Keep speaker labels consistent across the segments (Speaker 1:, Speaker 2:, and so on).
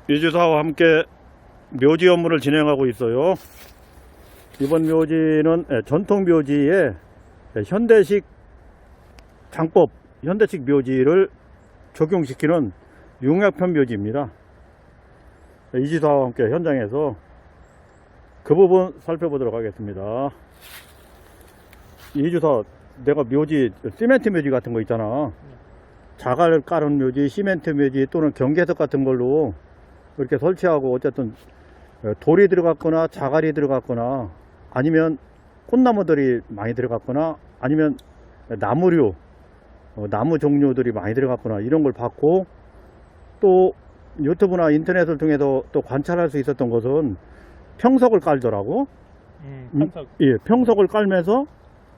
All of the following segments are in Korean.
Speaker 1: 이주사와 함께 묘지 업무를 진행하고 있어요. 이번 묘지는 전통 묘지에 현대식 장법, 현대식 묘지를 적용시키는 융합형 묘지입니다. 이주사와 함께 현장에서 그 부분 살펴보도록 하겠습니다. 이주사, 내가 묘지, 시멘트 묘지 같은 거 있잖아. 자갈 깔은 묘지, 시멘트 묘지 또는 경계석 같은 걸로 이렇게 설치하고, 어쨌든 돌이 들어갔거나 자갈이 들어갔거나 아니면 꽃나무들이 많이 들어갔거나 아니면 나무류, 나무 종류들이 많이 들어갔거나 이런 걸 봤고, 또 유튜브나 인터넷을 통해서 또 관찰할 수 있었던 것은 평석을 깔더라고.
Speaker 2: 평석.
Speaker 1: 예, 평석을 깔면서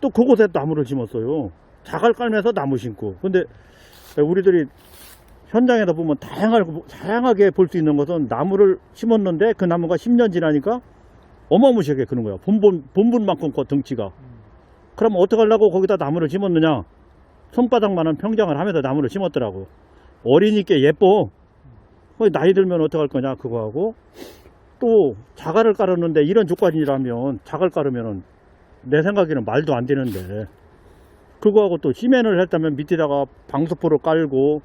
Speaker 1: 또 그곳에 나무를 심었어요. 자갈 깔면서 나무 심고. 근데 우리들이 현장에서 보면 다양하게 볼 수 있는 것은 나무를 심었는데 그 나무가 10년 지나니까 어마무시하게 크는 거야. 본분만큼 커, 덩치가. 그럼 어떡하려고 거기다 나무를 심었느냐? 손바닥만한 평장을 하면서 나무를 심었더라고. 어리니까 예뻐. 나이 들면 어떡할 거냐, 그거 하고. 또 자갈을 깔았는데 이런 조건이라면 자갈 깔으면은 내 생각에는 말도 안 되는데, 그거하고 또 시멘을 했다면 밑에다가 방수포를 깔고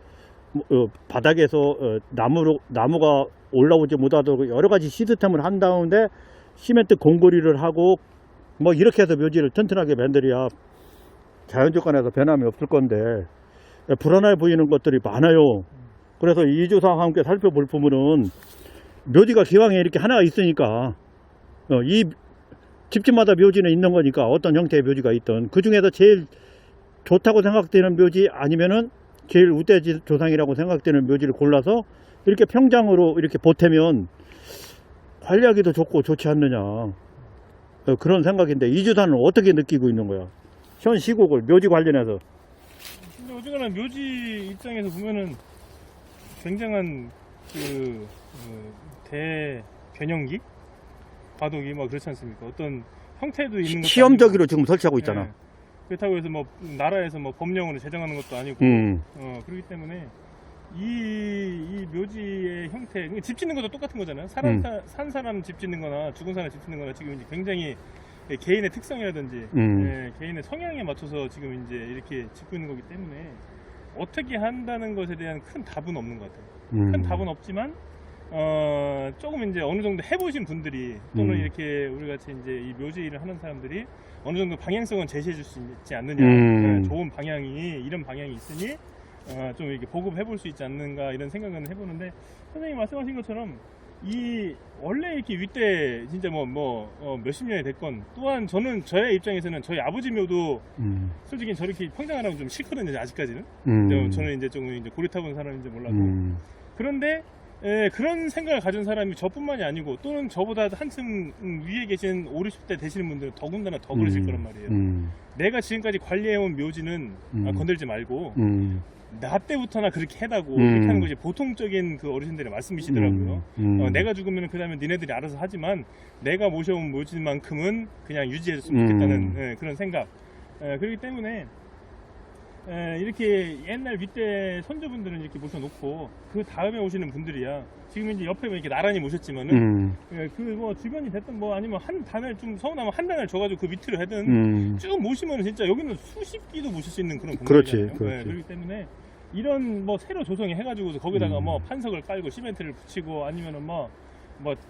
Speaker 1: 바닥에서 나무가 올라오지 못하도록 여러 가지 시스템을 한 다음에 시멘트 공고리를 하고 뭐 이렇게 해서 묘지를 튼튼하게 만들어야 자연조건에서 변함이 없을 건데 불안해 보이는 것들이 많아요. 그래서 이주사와 함께 살펴볼 부분은 묘지가 기왕에 이렇게 하나가 있으니까 이 집집마다 묘지는 있는 거니까 어떤 형태의 묘지가 있든 그 중에서 제일 좋다고 생각되는 묘지 아니면은 제일 우대지 조상이라고 생각되는 묘지를 골라서 이렇게 평장으로 이렇게 보태면 관리하기도 좋고 좋지 않느냐, 그런 생각인데 이주사는 어떻게 느끼고 있는 거야? 현 시국을 묘지 관련해서.
Speaker 2: 근데 어쨌거나 묘지 입장에서 보면은 굉장한 대변형기? 과도기 뭐 그렇지 않습니까? 어떤 형태도 있는 것도
Speaker 1: 시험적으로
Speaker 2: 아니고,
Speaker 1: 지금 설치하고 있잖아.
Speaker 2: 예. 그렇다고 해서 뭐 나라에서 뭐 법령으로 제정하는 것도 아니고 그렇기 때문에 이 묘지의 형태, 집 짓는 것도 똑같은 거잖아요. 산 사람 집 짓는 거나 죽은 사람 집 짓는 거나 지금 이제 굉장히 개인의 특성이라든지 개인의 성향에 맞춰서 지금 이제 이렇게 짓고 있는 거기 때문에 어떻게 한다는 것에 대한 큰 답은 없는 것 같아요. 큰 답은 없지만 조금 이제 어느 정도 해보신 분들이 또는 이렇게 우리 같이 이제 이 묘지 일을 하는 사람들이 어느 정도 방향성은 제시해 줄 수 있지 않느냐. 좋은 방향이, 이런 방향이 있으니 좀 이렇게 보급해 볼 수 있지 않는가, 이런 생각은 해보는데, 선생님이 말씀하신 것처럼 이 원래 이렇게 윗대 진짜 몇십 년이 됐건, 또한 저의 입장에서는 저희 아버지 묘도 솔직히 저렇게 평장을 하면 좀 싫거든요, 아직까지는. 저는 이제 좀 이제 고리 타본 사람인지 몰라도. 그런데 그런 생각을 가진 사람이 저뿐만이 아니고 또는 저보다 한층 위에 계신 5, 60대 되시는 분들은 더군다나 더 그러실 거란 말이에요. 내가 지금까지 관리해온 묘지는 건들지 말고 나 때부터나 그렇게 해다고 이렇게 하는 것이 보통적인 그 어르신들의 말씀이시더라고요. 내가 죽으면 그 다음에 니네들이 알아서 하지만 내가 모셔온 묘지만큼은 그냥 유지해줬으면 좋겠다는 그런 생각. 그렇기 때문에 이렇게 옛날 윗대 선조분들은 이렇게 모셔놓고 그 다음에 오시는 분들이야 지금 이제 옆에 이렇게 나란히 모셨지만은 그 뭐 주변이 됐든 뭐 아니면 한 단을 좀 서운하면 한 단을 줘가지고 그 밑으로 하든 쭉 모시면 진짜 여기는 수십 기도 모실 수 있는 그런 공간이잖아요.
Speaker 1: 그렇지.
Speaker 2: 그렇기 때문에 이런 뭐 새로 조성해 해가지고 거기다가 뭐 판석을 깔고 시멘트를 붙이고 아니면은 뭐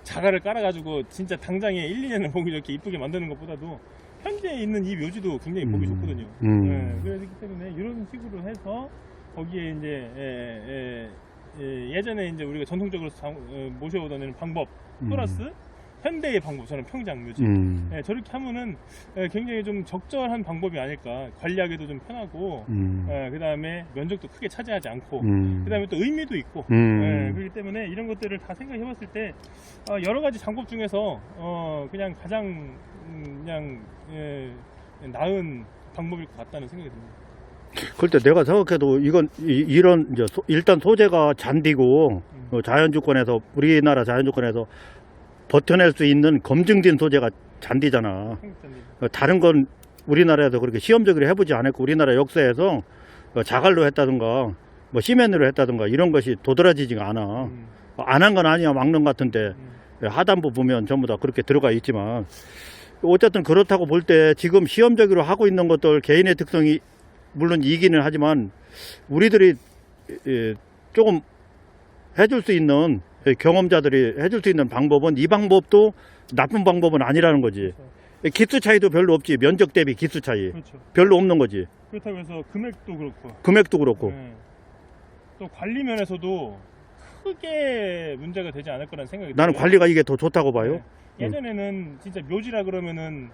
Speaker 2: 자갈을 깔아가지고 진짜 당장에 1, 2년을 보기 좋게 이쁘게 만드는 것보다도 현재 있는 이 묘지도 굉장히 보기 좋거든요. 그렇기 때문에 이런 식으로 해서 거기에 이제 예전에 이제 우리가 전통적으로 모셔오던 방법 플러스 현대의 방법, 저는 평장 묘지. 저렇게 하면은 굉장히 좀 적절한 방법이 아닐까. 관리하기도 좀 편하고, 그 다음에 면적도 크게 차지하지 않고, 그 다음에 또 의미도 있고, 그렇기 때문에 이런 것들을 다 생각해 봤을 때, 여러 가지 장법 중에서, 그냥 가장, 나은 방법일 것 같다는 생각이 듭니다.
Speaker 1: 그럴 때 내가 생각해도 이런 이제 일단 소재가 잔디고 자연조건에서, 우리나라 자연조건에서 버텨낼 수 있는 검증된 소재가 잔디잖아. 다른 건 우리나라에서 그렇게 시험적으로 해보지 않았고, 우리나라 역사에서 자갈로 했다든가 뭐 시멘으로 했다든가 이런 것이 도드라지지가 않아. 안 한 건 아니야, 막는 것 같은데. 하단부 보면 전부 다 그렇게 들어가 있지만. 어쨌든 그렇다고 볼 때 지금 시험적으로 하고 있는 것들 개인의 특성이 물론 이기는 하지만 우리들이 조금 해줄 수 있는 경험자들이 해줄 수 있는 방법은 이 방법도 나쁜 방법은 아니라는 거지.
Speaker 2: 그렇죠.
Speaker 1: 기수 차이도 별로 없지. 면적 대비 기수 차이.
Speaker 2: 그렇죠.
Speaker 1: 별로 없는 거지.
Speaker 2: 그렇다고 해서 금액도 그렇고.
Speaker 1: 금액도 그렇고.
Speaker 2: 네. 또 관리 면에서도 크게 문제가 되지 않을 거라는 생각이
Speaker 1: 나는
Speaker 2: 들어요.
Speaker 1: 관리가 이게 더 좋다고 봐요.
Speaker 2: 네. 예전에는 진짜 묘지라 그러면은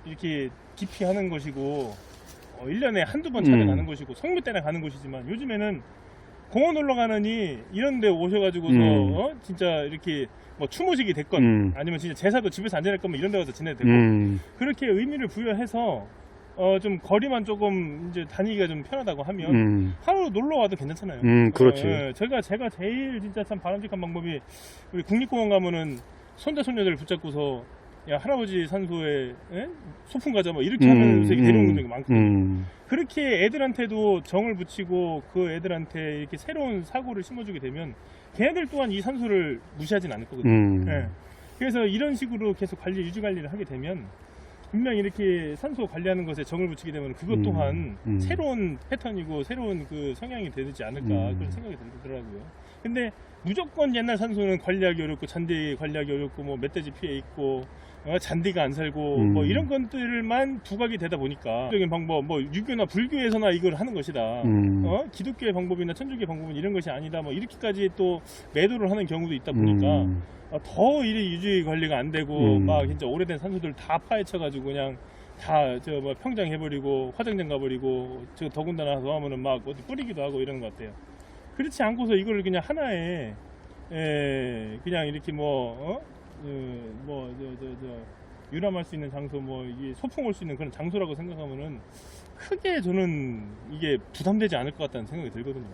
Speaker 2: 이렇게 깊이 하는 것이고 1년에 한두 번 찾아가는 것이고 성묘 때나 가는 것이지만 요즘에는 공원 놀러 가느니 이런 데 오셔가지고서 진짜 이렇게 뭐 추모식이 됐건 아니면 진짜 제사도 집에서 안 지낼 거면 이런 데 가서 지내도 되고 그렇게 의미를 부여해서 좀 거리만 조금 이제 다니기가 좀 편하다고 하면 하루 놀러 와도 괜찮잖아요.
Speaker 1: 그렇지.
Speaker 2: 제가 제일 진짜 참 바람직한 방법이 우리 국립공원 가면은 손자손녀들 붙잡고서 야 할아버지 산소에 소풍 가자 뭐 이렇게 하면서 데려오는 적이 많거든요. 그렇게 애들한테도 정을 붙이고 그 애들한테 이렇게 새로운 사고를 심어주게 되면 걔네들 또한 이 산소를 무시하진 않을 거거든요. 예. 그래서 이런 식으로 계속 유지 관리를 하게 되면 분명히 이렇게 산소 관리하는 것에 정을 붙이게 되면 그것 또한 새로운 패턴이고 새로운 그 성향이 되지 않을까 그런 생각이 들더라고요. 근데 무조건 옛날 산소는 관리하기 어렵고 잔디 관리하기 어렵고 뭐 멧돼지 피해 있고 잔디가 안 살고 뭐 이런 것들만 부각이 되다 보니까 적인 방법 뭐 유교나 불교에서나 이걸 하는 것이다. 기독교의 방법이나 천주교의 방법은 이런 것이 아니다. 뭐 이렇게까지 또 매도를 하는 경우도 있다 보니까 더 일이 유지 관리가 안 되고 막 진짜 오래된 산소들 다 파헤쳐가지고 그냥 다 저 뭐 평장 해버리고 화장장 가버리고 저 더군다나 더 하면은 막 어디 뿌리기도 하고 이런 것 같아요. 그렇지 않고서 이거를 그냥 하나에 그냥 이렇게 유람할 수 있는 장소 이게 소풍 올 수 있는 그런 장소라고 생각하면은 크게 저는 이게 부담되지 않을 것 같다는 생각이 들거든요.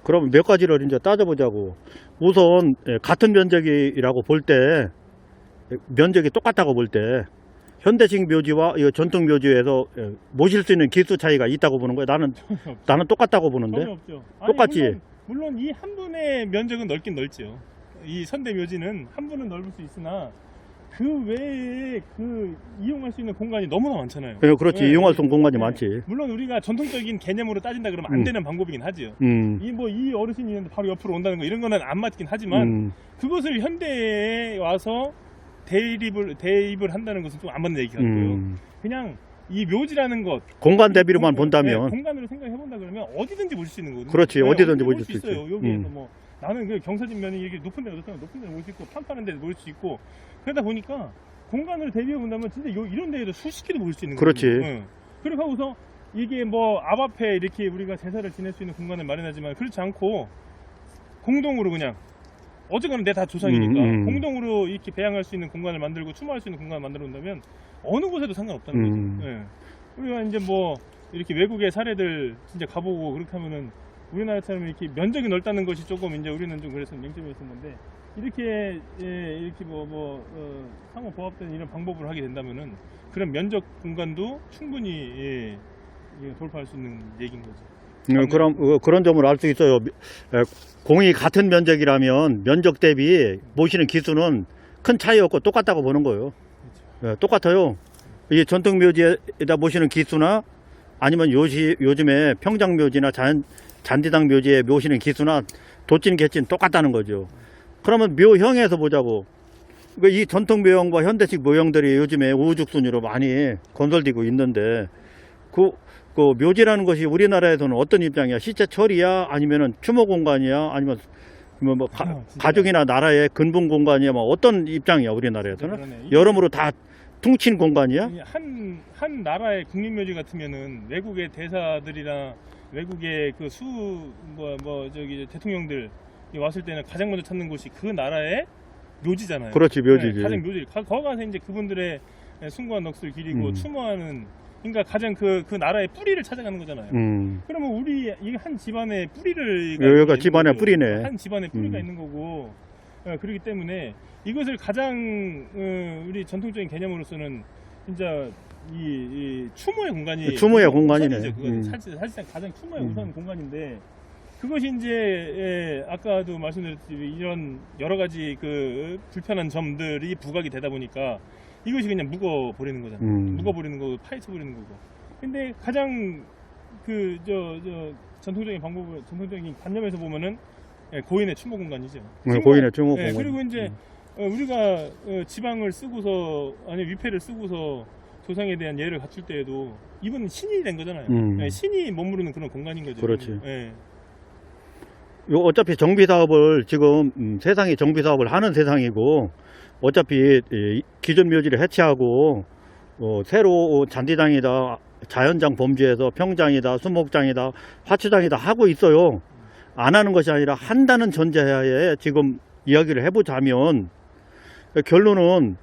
Speaker 1: 그럼 몇 가지를 이제 따져보자고. 우선 같은 면적이라고 볼 때 면적이 똑같다고 볼 때 현대식 묘지와 이 전통 묘지에서 모실 수 있는 기수 차이가 있다고 보는 거예요. 나는 똑같다고 보는데.
Speaker 2: 전혀 없죠.
Speaker 1: 똑같지.
Speaker 2: 물론 이 한 분의 면적은 넓긴 넓죠. 이 선대 묘지는 한 분은 넓을 수 있으나 그 외에 그 이용할 수 있는 공간이 너무나 많잖아요.
Speaker 1: 그렇지. 이용할 수 있는 공간이 많지.
Speaker 2: 물론 우리가 전통적인 개념으로 따진다 그러면 안 되는 방법이긴 하죠. 이 어르신이 있는데 바로 옆으로 온다는 거 이런 거는 안 맞긴 하지만 그것을 현대에 와서 대입을 한다는 것은 좀 안 맞는 얘기 같고요. 그냥 이 묘지라는 것
Speaker 1: 공간 대비로만 본다면
Speaker 2: 공간으로 생각해 본다 그러면 어디든지 모실 수 있는 거거든요.
Speaker 1: 그렇지. 어디든지 모실 수
Speaker 2: 있어요.
Speaker 1: 있지.
Speaker 2: 여기에서 뭐 나는 그 경사진 면이 이렇게 높은 데가 높다면 높은 데를 모을 수 있고 판판한 데를 모을 수 있고 그러다 보니까 공간을 대비해 본다면 진짜 이런 데에도 수십 개도 모을 수 있는 거예요.
Speaker 1: 그렇지.
Speaker 2: 그렇게 하고서 이게 뭐 앞 앞에 이렇게 우리가 제사를 지낼 수 있는 공간을 마련하지만 그렇지 않고 공동으로 그냥 어쨌거나 내 다 조상이니까 공동으로 이렇게 배양할 수 있는 공간을 만들고 추모할 수 있는 공간을 만들어 놓는다면 어느 곳에도 상관없다는 거죠. 우리가 이제 뭐 이렇게 외국의 사례들 진짜 가보고 그렇게 하면은 우리나라처럼 이렇게 면적이 넓다는 것이 조금 이제 우리는 좀 그래서 맹점이 있었는데 이렇게 이렇게 상호 보합된 이런 방법을 하게 된다면은 그런 면적 공간도 충분히 돌파할 수 있는 얘기인 거죠.
Speaker 1: 그럼 그런 점을 알 수 있어요. 공이 같은 면적이라면 면적 대비 모시는 기수는 큰 차이 없고 똑같다고 보는 거예요. 똑같아요. 이 전통 묘지에다 모시는 기수나 아니면 요즘에 평장 묘지나 잔디당 묘지에 모시는 기수나 돛진 개진 똑같다는 거죠. 그러면 묘형에서 보자고. 이 전통 묘형과 현대식 묘형들이 요즘에 우후죽순위로 많이 건설되고 있는데 그 묘지라는 것이 우리나라에서는 어떤 입장이야? 시체 처리야? 아니면은 추모 공간이야? 아니면 가족이나 나라의 근본 공간이야? 어떤 입장이야? 우리나라에서는?
Speaker 2: 그러네.
Speaker 1: 여러모로 다 퉁친 공간이야?
Speaker 2: 한 나라의 국립묘지 같으면은 외국의 대사들이나 외국의 그 대통령들 왔을 때는 가장 먼저 찾는 곳이 그 나라의 묘지잖아요.
Speaker 1: 그렇지, 묘지지.
Speaker 2: 가장 묘지. 거기 가서 이제 그분들의 숭고한 넋을 기리고 추모하는, 그러니까 가장 그 나라의 뿌리를 찾아가는 거잖아요. 그러면 이게 한 집안의 뿌리를
Speaker 1: 여기가 집안의 뿌리네.
Speaker 2: 한 집안의 뿌리가 있는 거고, 그렇기 때문에 이것을 가장 우리 전통적인 개념으로서는 진짜 이 추모의 공간이
Speaker 1: 추모의 공간이네.
Speaker 2: 사실상 가장 추모의 우선 공간인데 그것이 이제 아까도 말씀드렸듯이 이런 여러 가지 그 불편한 점들이 부각이 되다 보니까 이것이 그냥 묵어 버리는 거잖아요. 묵어 버리는 거고 파헤쳐 버리는 거고. 근데 가장 그 전통적인 전통적인 관념에서 보면은 고인의 추모 공간이죠.
Speaker 1: 고인의 추모 공간.
Speaker 2: 그리고 이제 우리가 지방을 쓰고서 아니 위패를 쓰고서 조상에 대한 예를 갖출 때에도 이분 신이 된 거잖아요. 신이 머무르는 그런 공간인 거죠.
Speaker 1: 그렇지.
Speaker 2: 예.
Speaker 1: 요 어차피 정비 사업을 지금 세상이 정비 사업을 하는 세상이고 어차피 이 기존 묘지를 해체하고 새로 잔디장이다, 자연장 범주에서 평장이다, 수목장이다, 화초장이다 하고 있어요. 안 하는 것이 아니라 한다는 전제하에 지금 이야기를 해보자면 결론은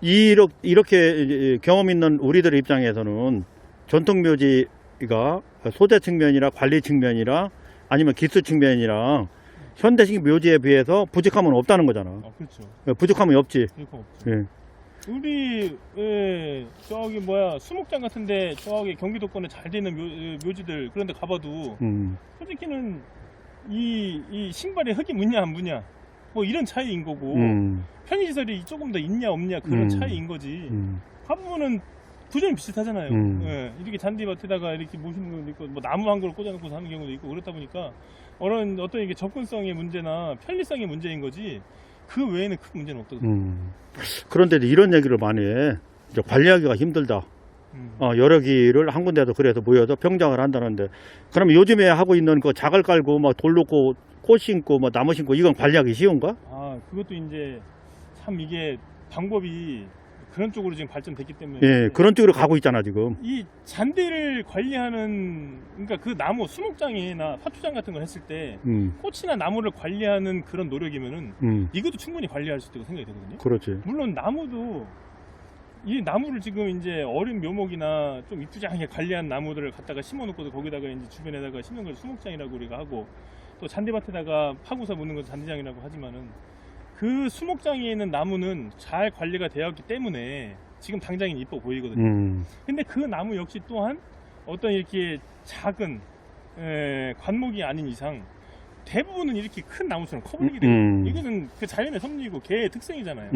Speaker 1: 이렇게 경험 있는 우리들 입장에서는 전통묘지가 소재 측면이나 관리 측면이나 아니면 기술 측면이라 현대식 묘지에 비해서 부족함은 없다는 거잖아.
Speaker 2: 그렇죠.
Speaker 1: 부족함이 없지.
Speaker 2: 그렇고 없죠.
Speaker 1: 예.
Speaker 2: 우리 저기 수목장 같은데 저기 경기도권에 잘 돼 있는 묘지들 그런데 가봐도 솔직히는 이 신발에 흙이 묻냐 안 묻냐 뭐 이런 차이인 거고 편의시설이 조금 더 있냐 없냐 그런 차이인 거지. 가보면은 구조는 비슷하잖아요. 예, 이렇게 잔디밭에다가 이렇게 모시는 경우도 있고 뭐 나무 한 그루 꽂아놓고 하는 경우도 있고 그렇다 보니까 어떤 이게 접근성의 문제나 편리성의 문제인 거지 그 외에는 큰 문제는 없거든요.
Speaker 1: 그런데 이런 얘기를 많이 해. 이제 관리하기가 힘들다. 여러 기를 한 군데서 그래서 모여서 평장을 한다는데 그럼 요즘에 하고 있는 그 자갈 깔고 막 돌 놓고 꽃 심고 뭐 나무 심고 이건 관리하기 쉬운가?
Speaker 2: 그것도 이제 참 이게 방법이 그런 쪽으로 지금 발전됐기 때문에
Speaker 1: 예, 그런 쪽으로 가고 있잖아 지금.
Speaker 2: 이 잔디를 관리하는 그러니까 그 나무 수목장이나 화초장 같은 걸 했을 때 꽃이나 나무를 관리하는 그런 노력이면은 이것도 충분히 관리할 수 있다고 생각이 되거든요.
Speaker 1: 그렇지.
Speaker 2: 물론 나무도 이 나무를 지금 이제 어린 묘목이나 좀 이쁘지 않게 관리한 나무들을 갖다가 심어놓고도 거기다가 이제 주변에다가 심는 걸 수목장이라고 우리가 하고 또 잔디밭에다가 파고서 묻는 건 잔디장이라고 하지만은 그 수목장에 있는 나무는 잘 관리가 되었기 때문에 지금 당장은 이뻐 보이거든요. 근데 그 나무 역시 또한 어떤 이렇게 작은 관목이 아닌 이상 대부분은 이렇게 큰 나무처럼 커버리게 돼요. 이거는 그 자연의 섭리고 개의 특성이잖아요.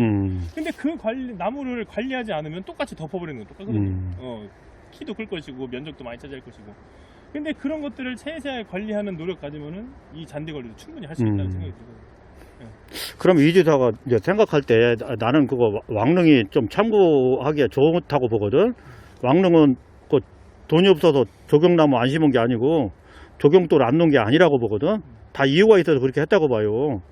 Speaker 2: 근데 그 나무를 관리하지 않으면 똑같이 덮어버리는 건 똑같거든요. 키도 클 것이고 면적도 많이 차지할 것이고. 근데 그런 것들을 세세하게 관리하는 노력 가지면은 이 잔디 관리도 충분히 할 수 있다는 생각이 들거든요.
Speaker 1: 그럼 이 주사가 이제 생각할 때 나는 그거 왕릉이 좀 참고하기에 좋다고 보거든. 왕릉은 그 돈이 없어서 조경나무 안 심은 게 아니고 조경돌 안 놓은 게 아니라고 보거든. 다 이유가 있어서 그렇게 했다고 봐요.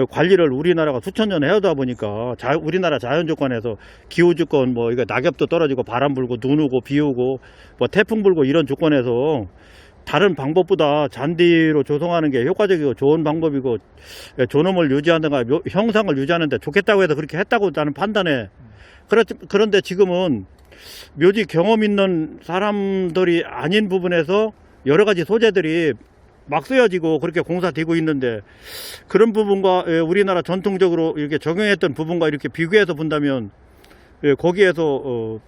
Speaker 1: 관리를 우리나라가 수천 년 해오다 보니까 우리나라 자연 조건에서 기후 조건 뭐 이거 낙엽도 떨어지고 바람 불고 눈 오고 비 오고 뭐 태풍 불고 이런 조건에서 다른 방법보다 잔디로 조성하는 게 효과적이고 좋은 방법이고 존엄을 유지하든가 형상을 유지하는데 좋겠다고 해서 그렇게 했다고 나는 판단해. 그런데 지금은 묘지 경험 있는 사람들이 아닌 부분에서 여러 가지 소재들이 막 쓰여지고 그렇게 공사되고 있는데 그런 부분과 우리나라 전통적으로 이렇게 적용했던 부분과 이렇게 비교해서 본다면 거기에서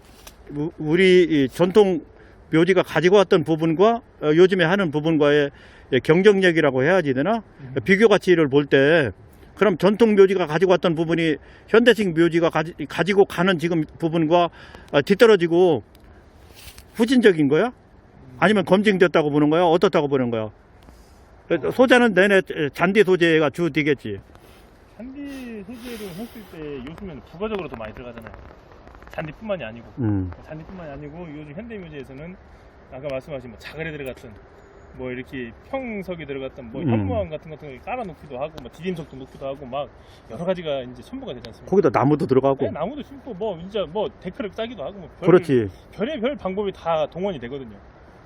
Speaker 1: 우리 전통 묘지가 가지고 왔던 부분과 요즘에 하는 부분과의 경쟁력이라고 해야지 되나? 비교 가치를 볼 때 그럼 전통 묘지가 가지고 왔던 부분이 현대식 묘지가 가지고 가는 지금 부분과 뒤떨어지고 후진적인 거야? 아니면 검증됐다고 보는 거야? 어떻다고 보는 거야? 소재는 내내 잔디 소재가 주 되겠지.
Speaker 2: 잔디 소재로 했을 때 요즘에는 부가적으로 더 많이 들어가잖아요. 잔디뿐만이 아니고 잔디뿐만이 아니고 요즘 현대묘지에서는 아까 말씀하신 뭐 자갈에 들어갔던 뭐 이렇게 평석이 들어갔던 뭐 현무암 같은 걸 깔아놓기도 하고 뭐 디딤석도 놓기도 하고 막 여러 가지가 이제 첨부가 되지 않습니까?
Speaker 1: 거기다 나무도 들어가고.
Speaker 2: 네, 나무도 심고 뭐 이제 뭐 데크를 짜기도 하고 뭐
Speaker 1: 그렇지.
Speaker 2: 별의별 방법이 다 동원이 되거든요.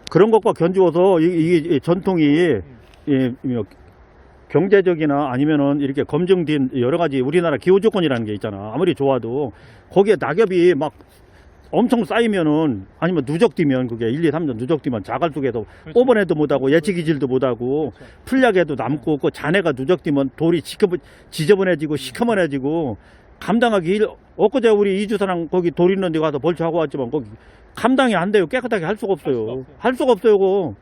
Speaker 1: 그런 것과 견주어서 이 전통이 경제적이나 아니면은 이렇게 검증된 여러 가지 우리나라 기후 조건이라는 게 있잖아. 아무리 좋아도 거기에 낙엽이 막 엄청 쌓이면은 아니면 누적되면 그게 1, 2, 3년 누적되면 자갈 속에서
Speaker 2: 그렇죠.
Speaker 1: 뽑아내도 못하고 예치기질도 못하고
Speaker 2: 그렇죠.
Speaker 1: 풀약에도 남고 그 잔해가 누적되면 돌이 지저분해지고 시커먼해지고 감당하기 엊그제 우리 이주사랑 거기 돌 있는 데 가서 벌초하고 왔지만 거기 감당이 안 돼요. 깨끗하게 할 수가 없어요. 할 수가 없어요. 그거.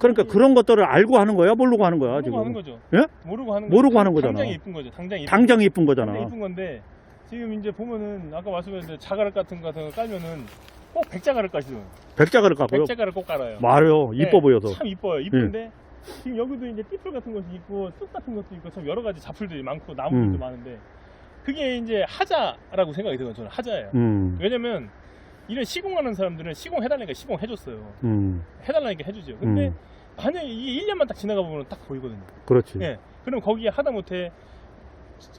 Speaker 1: 그러니까 그런 것들을 알고 하는 거야, 모르고 하는 거야,
Speaker 2: 모르고
Speaker 1: 지금.
Speaker 2: 하는 거죠.
Speaker 1: 예?
Speaker 2: 모르고 하는
Speaker 1: 모르고
Speaker 2: 거죠.
Speaker 1: 하는 거잖아.
Speaker 2: 당장 이쁜 거죠. 당장 이쁜
Speaker 1: 당장 이쁜 거잖아.
Speaker 2: 당장 이쁜 건데 지금 이제 보면은 아까 말씀드렸는데 자가락 같은 거 깔면은 꼭 백자가락 까시죠.
Speaker 1: 백자가를 갖고요.
Speaker 2: 백자가락 꼭 깔아요.
Speaker 1: 말요, 이뻐
Speaker 2: 네,
Speaker 1: 보여서.
Speaker 2: 참 이뻐요. 이쁜데 지금 여기도 이제 띠풀 같은 것이 있고 쑥 같은 것도 있고 참 여러 가지 잡풀들이 많고 나무들도 많은데 그게 이제 하자라고 생각이 들어요. 저는 하자예요. 왜냐면 이런 시공하는 사람들은 시공해달라니까 시공해줬어요. 해달라니까 해주죠. 근데 만약에 이게 1년만 딱 지나가 보면 딱 보이거든요.
Speaker 1: 그렇지.
Speaker 2: 네. 그럼 거기에 하다못해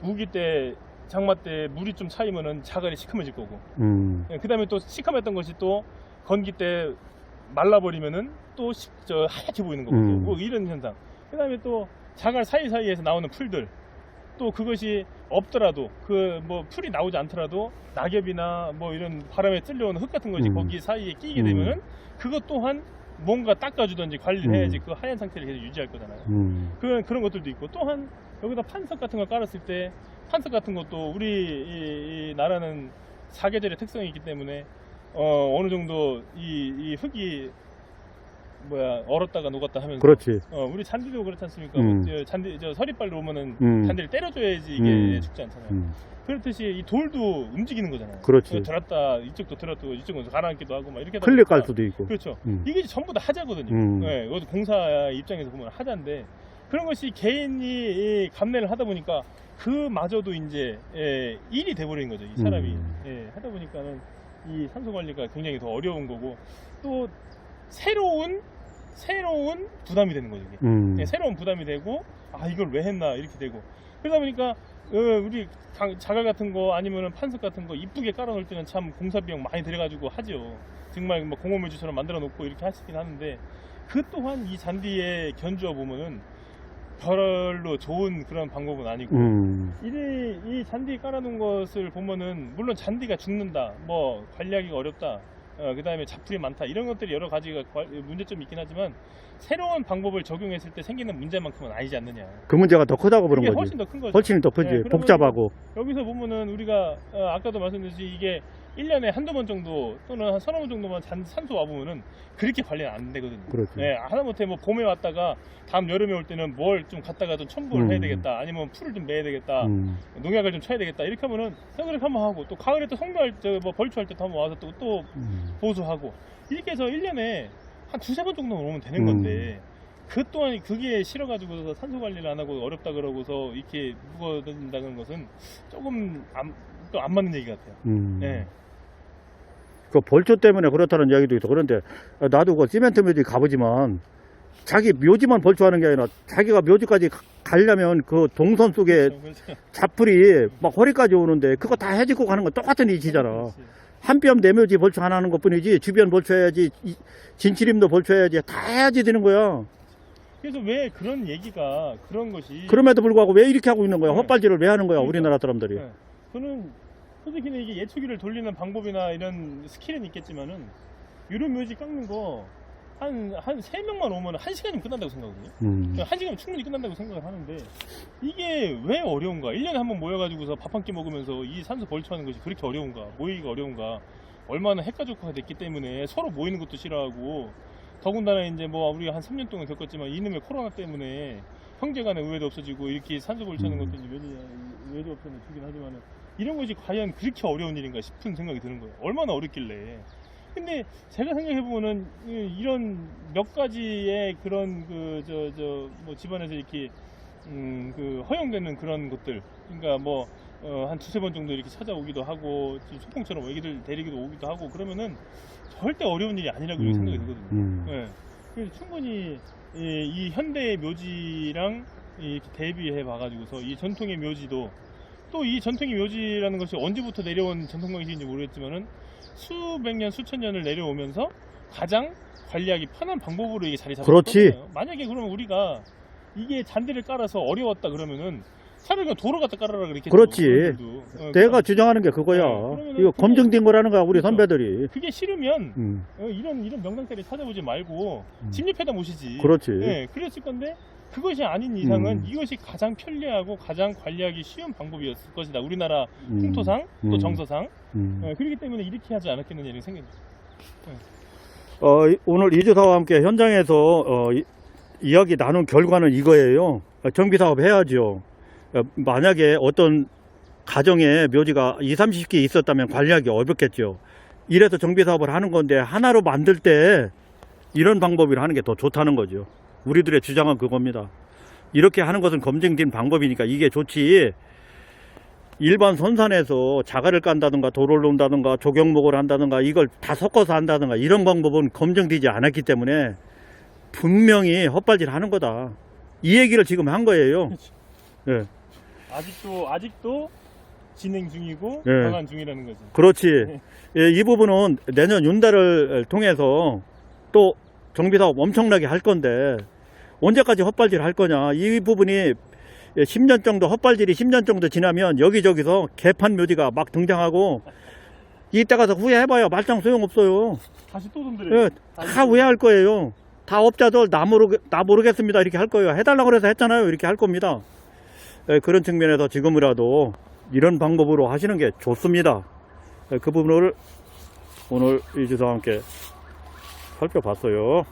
Speaker 2: 우기 때 장마 때 물이 좀 차이면은 자갈이 시커매질 거고 그 다음에 또 시커맸던 것이 또 건기 때 말라버리면은 또 하얗게 보이는 거고 뭐 이런 현상. 그 다음에 또 자갈 사이사이에서 나오는 풀들 또 그것이 없더라도 그 뭐 풀이 나오지 않더라도 낙엽이나 뭐 이런 바람에 쓸려오는 흙 같은 것이 거기 사이에 끼게 되면은 그것 또한 뭔가 닦아주든지 관리를 해야지 그 하얀 상태를 계속 유지할 거잖아요. 그런 것들도 있고 또한 여기다 판석 같은 걸 깔았을 때 판석 같은 것도 우리 이 나라는 사계절의 특성이 있기 때문에 어느 정도 이 흙이 얼었다가 녹았다 하면서
Speaker 1: 그렇지.
Speaker 2: 우리 잔디도 그렇지 않습니까? 잔디 서리빨로 오면은 잔디를 때려줘야지 이게 죽지 않잖아요. 그렇듯이 이 돌도 움직이는 거잖아요.
Speaker 1: 그렇지.
Speaker 2: 들었다 이쪽도 들었고 이쪽은 가라앉기도 하고 막 이렇게 하다
Speaker 1: 클릭
Speaker 2: 보니까
Speaker 1: 갈 수도 있고.
Speaker 2: 그렇죠. 이게 전부 다 하자거든요. 네, 이것도 공사 입장에서 보면 하자인데 그런 것이 개인이 감내를 하다 보니까 그마저도 이제 일이 돼버린 거죠. 이 사람이 하다 보니까는 이 산소 관리가 굉장히 더 어려운 거고 또 새로운 부담이 되는 거죠. 이게. 새로운 부담이 되고 이걸 왜 했나 이렇게 되고 그러다 보니까 우리 자갈 같은 거 아니면은 판석 같은 거 이쁘게 깔아놓을 때는 참 공사 비용 많이 들여가지고 하죠. 정말 뭐 공업묘지처럼 만들어 놓고 이렇게 하시긴 하는데 그 또한 이 잔디에 견주어 보면은 별로 좋은 그런 방법은 아니고 이 잔디 깔아놓은 것을 보면은 물론 잔디가 죽는다 뭐 관리하기가 어렵다 그 다음에 잡풀이 많다 이런 것들이 여러 가지가 문제점이 있긴 하지만 새로운 방법을 적용했을 때 생기는 문제만큼은 아니지 않느냐.
Speaker 1: 그 문제가 더 크다고 보는
Speaker 2: 이게
Speaker 1: 거지.
Speaker 2: 훨씬 더 큰 거죠.
Speaker 1: 훨씬 더 크지.
Speaker 2: 그러면
Speaker 1: 복잡하고.
Speaker 2: 여기서 보면은 우리가 아까도 말씀드렸듯이 이게 1년에 한두 번 정도 또는 한 서너 번 정도만 산소 와보면은 그렇게 관리는 안 되거든요.
Speaker 1: 그렇지.
Speaker 2: 하다못해 뭐 봄에 왔다가 다음 여름에 올 때는 뭘 좀 갖다가 좀 첨부를 해야 되겠다 아니면 풀을 좀 매야 되겠다 농약을 좀 쳐야 되겠다 이렇게 하면은 그렇게 한번 하고 또 가을에 또 성묘할 때 뭐 벌초할 때 또 한번 와서 또 보수하고 이렇게 해서 1년에 한 두세 번 정도는 오면 되는 건데 그 또한 그게 싫어가지고 산소 관리를 안 하고 어렵다 그러고서 이렇게 묵어둔다는 것은 조금 또 안 맞는 얘기 같아요. 네.
Speaker 1: 그 벌초 때문에 그렇다는 이야기도 있어. 그런데 나도 그 시멘트 묘지 가보지만 자기 묘지만 벌초하는 게 아니라 자기가 묘지까지 가려면 그 동선 속에
Speaker 2: 그렇죠.
Speaker 1: 잡풀이 막 허리까지 오는데 그거 다 해지고 가는 건 똑같은 이치잖아. 한 뼘 내 묘지 벌초 안 하는 것 뿐이지 주변 벌초해야지 진치림도 벌초해야지 다 해야지 되는 거야.
Speaker 2: 그래서 왜 그런 얘기가 그런 것이
Speaker 1: 그럼에도 불구하고 왜 이렇게 하고 있는 거야?
Speaker 2: 네.
Speaker 1: 헛발질을 왜 하는 거야?
Speaker 2: 그러니까.
Speaker 1: 우리나라 사람들이.
Speaker 2: 네. 저는 솔직히는 이게 예초기를 돌리는 방법이나 이런 스킬은 있겠지만은 이런 묘지 깎는 거 한 3명만 오면 1시간이면 끝난다고 생각하거든요. 1시간이면 충분히 끝난다고 생각을 하는데 이게 왜 어려운가? 1년에 한 번 모여가지고서 밥 한 끼 먹으면서 이 산소 벌초하는 것이 그렇게 어려운가? 모이기가 어려운가? 얼마나 핵가족화가 됐기 때문에 서로 모이는 것도 싫어하고 더군다나 이제 뭐 우리가 한 3년 동안 겪었지만 이놈의 코로나 때문에 형제간의 우애도 없어지고 이렇게 산소 벌초하는 것도 이제 외도 없어는 주긴 하지만은 이런 것이 과연 그렇게 어려운 일인가 싶은 생각이 드는 거예요. 얼마나 어렵길래. 근데 제가 생각해보면은 이런 몇 가지의 그런 뭐 집안에서 이렇게 그 허용되는 그런 것들 그러니까 뭐 한 두세 번 정도 이렇게 찾아오기도 하고 소풍처럼 애기들 데리기도 오기도 하고 그러면은 절대 어려운 일이 아니라고 생각이 들거든요. 네. 그래서 충분히 이 현대의 묘지랑 이렇게 대비해 봐가지고서 이 전통의 묘지도 또 이 전통의 묘지라는 것이 언제부터 내려온 전통 방식인지 모르겠지만은 수백 년 수천 년을 내려오면서 가장 관리하기 편한 방법으로 이게 자리 잡았거든요.
Speaker 1: 그렇지.
Speaker 2: 만약에 그러면 우리가 이게 잔디를 깔아서 어려웠다 그러면은 차라리 그냥 도로 갖다 깔아라 그랬겠죠.
Speaker 1: 그렇지. 내가 주장하는 게 그거야. 이거 검증된 거라는 거야, 우리
Speaker 2: 그렇죠.
Speaker 1: 선배들이.
Speaker 2: 그게 싫으면 이런 명당자리 찾아보지 말고 집 옆에다 모시지.
Speaker 1: 그렇지.
Speaker 2: 네, 그랬을 건데 그것이 아닌 이상은 이것이 가장 편리하고 가장 관리하기 쉬운 방법이었을 것이다. 우리나라 풍토상 또 정서상 그렇기 때문에 이렇게 하지 않았겠느냐 이런 생각이 듭니다.
Speaker 1: 오늘 이주사와 함께 현장에서 이야기 나눈 결과는 이거예요. 정비사업 해야죠. 만약에 어떤 가정에 묘지가 20, 30개 있었다면 관리하기 어렵겠죠. 이래서 정비사업을 하는 건데 하나로 만들 때 이런 방법으로 하는 게 더 좋다는 거죠. 우리들의 주장은 그겁니다. 이렇게 하는 것은 검증된 방법이니까 이게 좋지, 일반 선산에서 자갈을 깐다든가 돌을 놓는다든가 조경목을 한다든가 이걸 다 섞어서 한다든가 이런 방법은 검증되지 않았기 때문에 분명히 헛발질 하는 거다. 이 얘기를 지금 한 거예요. 예.
Speaker 2: 아직도 진행 중이고
Speaker 1: 예.
Speaker 2: 방한 중이라는 거죠.
Speaker 1: 그렇지. 예, 이 부분은 내년 윤달을 통해서 또 정비사업 엄청나게 할 건데 언제까지 헛발질 할 거냐. 이 부분이 10년 정도, 헛발질이 10년 정도 지나면 여기저기서 개판 묘지가 막 등장하고 이때 가서 후회해봐야 말짱 소용없어요.
Speaker 2: 다시 또 돈들어요.
Speaker 1: 예, 다 후회할 거예요. 다 업자들 나 모르겠습니다 이렇게 할 거예요. 해달라고 그래서 했잖아요. 이렇게 할 겁니다. 예, 그런 측면에서 지금이라도 이런 방법으로 하시는 게 좋습니다. 예, 그 부분을 오늘 이주사와 함께 살펴봤어요.